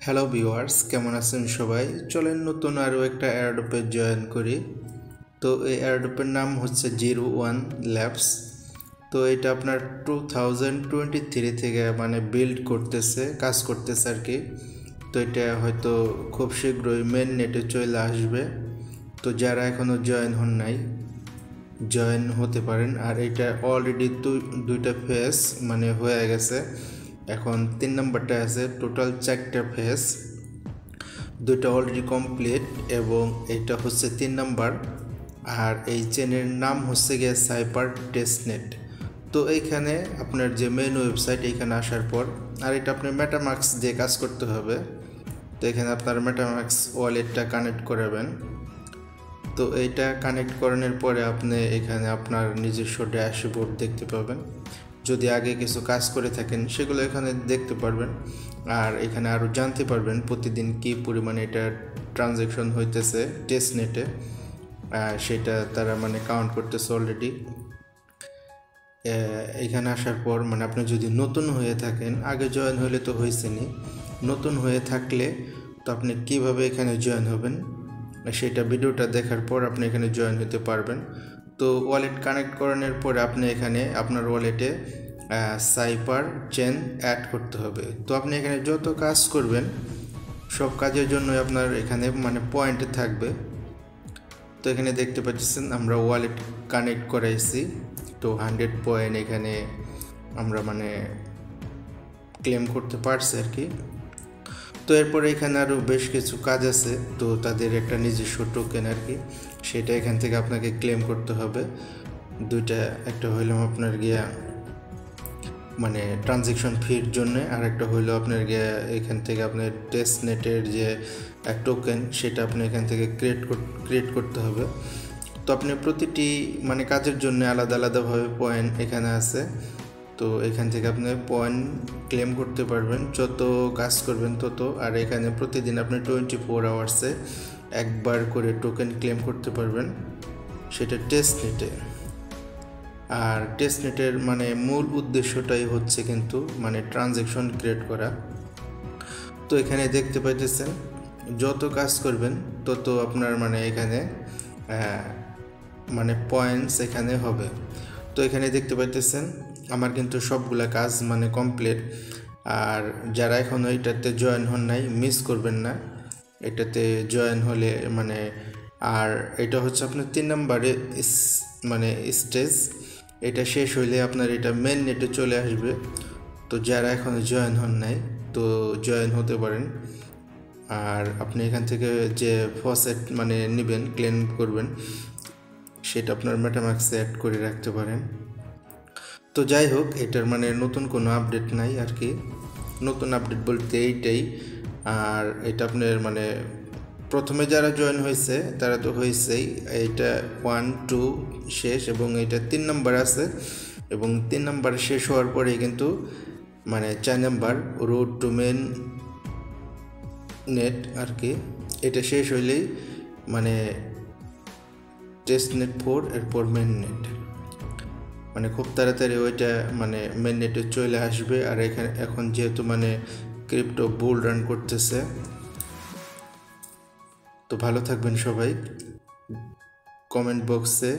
Hello viewers, কেমন আছেন সবাই? চলেন নতুন আরও একটা এয়ারড্রপে জয়েন করি। তো এই এয়ারড্রপের নাম হচ্ছে 01 ল্যাবস। তো এটা আপনার 2023 থেকে বিল্ড করতেছে, কাজ করতেছে আর কি। তো এটা হয়তো খুব শীঘ্রই মেন নেটে চলে আসবে। তো যারা এখনও জয়েন হন নাই, জয়েন হতে পারেন। আর এটা অলরেডি দুইটা ফেজ হয়ে গেছে। এখন 3 নম্বরটা আছে, টোটাল 4টা ফেজ, দুইটা অলরেডি কমপ্লিট এবং এটা হচ্ছে 3 নাম্বার। আর এই চেনের নাম হচ্ছে গিয়ে সাইপার টেস্টনেট। তো এইখানে আপনার যে মেন ওয়েবসাইট, এইখানে আসার পর আর এটা আপনার মেটামাস্ক দিয়ে কাজ করতে হবে। তো এখানে আপনার মেটামাস্ক ওয়ালেটটা কানেক্ট করাবেন। তো এইটা কানেক্ট করানোর পরে আপনি এখানে আপনার নিজস্ব ড্যাশবোর্ড দেখতে পাবেন। যদি আগে কিছু কাজ করে থাকেন সেগুলো এখানে দেখতে পারবেন। আর এখানে আরও জানতে পারবেন প্রতিদিন কী পরিমাণে এটা ট্রানজ্যাকশন হইতেছে টেস্টনেটে, সেটা তারা কাউন্ট করতেছে অলরেডি। এখানে আসার পর আপনি যদি নতুন হয়ে থাকেন, আগে জয়েন হলে তো হয়েছেনি, নতুন হয়ে থাকলে তো আপনি কিভাবে এখানে জয়েন হবেন সেটা ভিডিওটা দেখার পর আপনি এখানে জয়েন হতে পারবেন। তো ওয়ালেট কানেক্ট করানোর পরে আপনি এখানে আপনার ওয়ালেটে সাইপার চেন অ্যাড করতে হবে। তো আপনি এখানে যত কাজ করবেন সব কাজের জন্য আপনার এখানে পয়েন্ট থাকবে। তো এখানে দেখতে পাচ্ছেন আমরা ওয়ালেট কানেক্ট করাইছি। তো 100 পয়েন্ট এখানে আমরা ক্লেম করতে পারছি আর কি। তো এরপরে এখানে আরও বেশ কিছু কাজ আছে। তো তাদের একটা নিজস্ব টোকেন আর কি, সেটা এখান থেকে আপনাকে ক্লেম করতে হবে। দুইটা, একটা হইল আপনার গিয়া ট্রানজ্যাকশন ফির জন্য, আর একটা হইলো আপনার গিয়া এখান থেকে আপনার টেস্টনেটের যে টোকেন সেটা আপনি এখান থেকে ক্রিয়েট করতে হবে। তো আপনি প্রতিটি কাজের জন্য আলাদা আলাদাভাবে পয়েন্ট এখানে আছে। তো এখান থেকে আপনি পয়েন্ট ক্লেম করতে পারবেন, যত কাজ করবেন তত। আর এখানে প্রতিদিন আপনি 24 আওয়ার্সে একবার করে টোকেন ক্লেম করতে পারবেন, সেটা টেস্টনেটে। আর টেস্টনেটের মূল উদ্দেশ্যটাই হচ্ছে কিন্তু ট্রানজ্যাকশন ক্রিয়েট করা। তো এখানে দেখতে পাইতেছেন যত কাজ করবেন তত আপনার এখানে পয়েন্টস এখানে হবে। তো এখানে দেখতে পাইতেছেন আমার কিন্তু সবগুলা কাজ কমপ্লিট। আর যারা এখনও এটাতে জয়েন হন নাই, মিস করবেন না, এটাতে জয়েন হলে আর এটা হচ্ছে আপনার 3 নম্বরে স্টেজ। এটা শেষ হইলে আপনার এটা মেন নেটে চলে আসবে। তো যারা এখনও জয়েন হন নাই তো জয়েন হতে পারেন। আর আপনি এখান থেকে যে ফসেট নেবেন, ক্লেম করবেন, সেটা আপনার মেটামাস্কে অ্যাড করে রাখতে পারেন। তো যাই হোক, এটার নতুন কোনো আপডেট নাই আর কি। নতুন আপডেট বলতে এইটাই। আর এটা আপনার প্রথমে যারা জয়েন হয়েছে তারা তো হয়েছেই, এইটা 1, 2 শেষ এবং এটা 3 নম্বর আছে। এবং 3 নম্বর শেষ হওয়ার পরে কিন্তু 4 নম্বর রোড টু মেন নেট আর কি, এটা শেষ হইলেই টেস্টনেট 4, এরপর মেন নেট খুব তাড়াতাড়ি ওইটা মেন নেটে চলে আসবে। আর এখানে এখন যেহেতু ক্রিপ্টো বুল রান করতেছে। তো ভালো থাকবেন সবাই। কমেন্ট বক্সে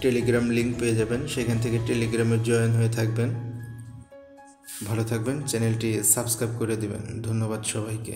টেলিগ্রাম লিঙ্ক পেয়ে যাবেন, সেখান থেকে টেলিগ্রামে জয়েন হয়ে থাকবেন। ভালো থাকবেন, চ্যানেলটি সাবস্ক্রাইব করে দিবেন। ধন্যবাদ সবাইকে।